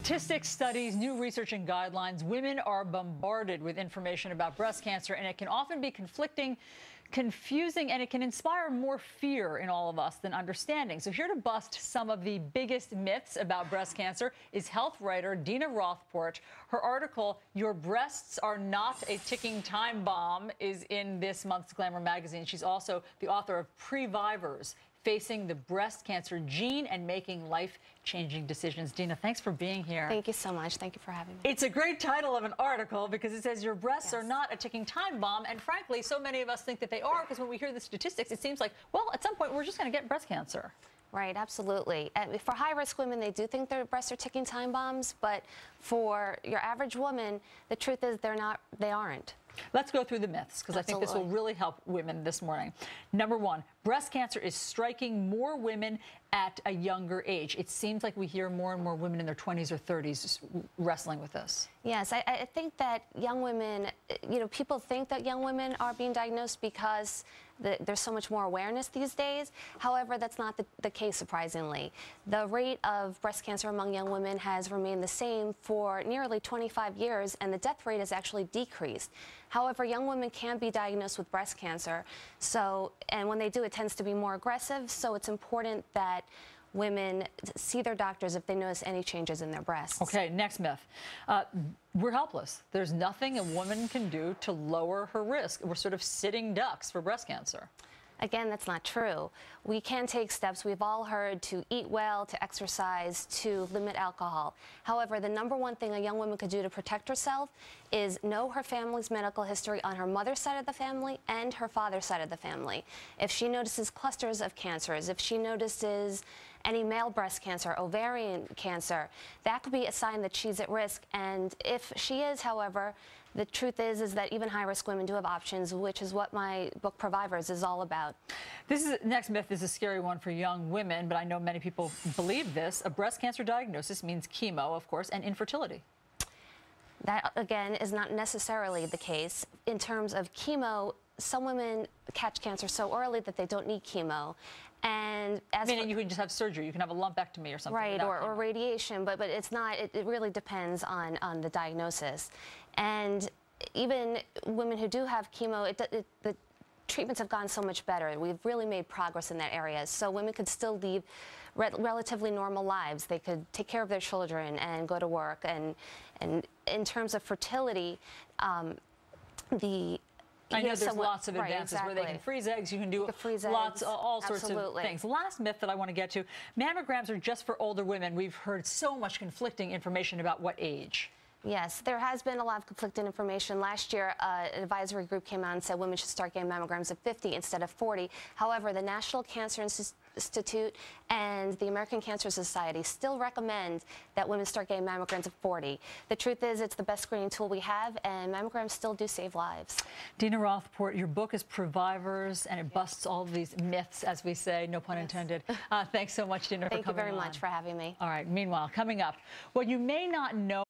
Statistics, studies, new research, and guidelines, women are bombarded with information about breast cancer, and it can often be conflicting, confusing, and it can inspire more fear in all of us than understanding. So here to bust some of the biggest myths about breast cancer is health writer Dina Roth Port. Her article, "Your Breasts Are Not a Ticking Time Bomb," is in this month's Glamour magazine. She's also the author of Previvors, Facing the Breast Cancer Gene and Making Life-Changing Decisions. Dina, thanks for being here. Thank you so much. Thank you for having me. It's a great title of an article because it says your breasts are not a ticking time bomb. And frankly, so many of us think that they are, because when we hear the statistics, it seems like, well, at some point, we're just going to get breast cancer. Right, absolutely. And for high-risk women, they do think their breasts are ticking time bombs, but for your average woman, the truth is they aren't. Let's go through the myths, because I think this will really help women this morning. Number one, breast cancer is striking more women at a younger age. It seems like we hear more and more women in their 20s or 30s wrestling with this. Yes, I think that young women, people think that young women are being diagnosed because there's so much more awareness these days. However, that's not the case, surprisingly. The rate of breast cancer among young women has remained the same for nearly 25 years, and the death rate has actually decreased. However, young women can be diagnosed with breast cancer, and when they do, it tends to be more aggressive, so it's important that women see their doctors if they notice any changes in their breasts. Okay, next myth. We're helpless. There's nothing a woman can do to lower her risk. We're sort of sitting ducks for breast cancer. Again, that's not true. We can take steps. We've all heard to eat well, to exercise, to limit alcohol. However, the number one thing a young woman could do to protect herself is know her family's medical history on her mother's side of the family and her father's side of the family. If she notices clusters of cancers, if she notices any male breast cancer, ovarian cancer, that could be a sign that she's at risk. And if she is, however, the truth is that even high-risk women do have options, which is what my book Previvors is all about. Next myth is a scary one for young women, but I know many people believe this. A breast cancer diagnosis means chemo, of course, and infertility. That, again, is not necessarily the case. In terms of chemo, some women catch cancer so early that they don't need chemo. And meaning you can just have surgery, you can have a lumpectomy or something. Right, or radiation, but it's not, it really depends on the diagnosis. And even women who do have chemo, the treatments have gone so much better. We've really made progress in that area. So women could still lead relatively normal lives. They could take care of their children and go to work. And in terms of fertility, I know there's lots of advances where they can freeze eggs, you can do lots, all sorts of things. Last myth that I want to get to, mammograms are just for older women. We've heard so much conflicting information about what age. Yes, there has been a lot of conflicting information. Last year, an advisory group came out and said women should start getting mammograms at 50 instead of 40. However, the National Cancer Institute and the American Cancer Society still recommend that women start getting mammograms at 40. The truth is, it's the best screening tool we have, and mammograms still do save lives. Dina Roth Port, your book is Previvors, and it busts all of these myths, as we say, no pun intended. Thanks so much, Dina, for coming on. Thank you very much for having me. All right, meanwhile, coming up, what you may not know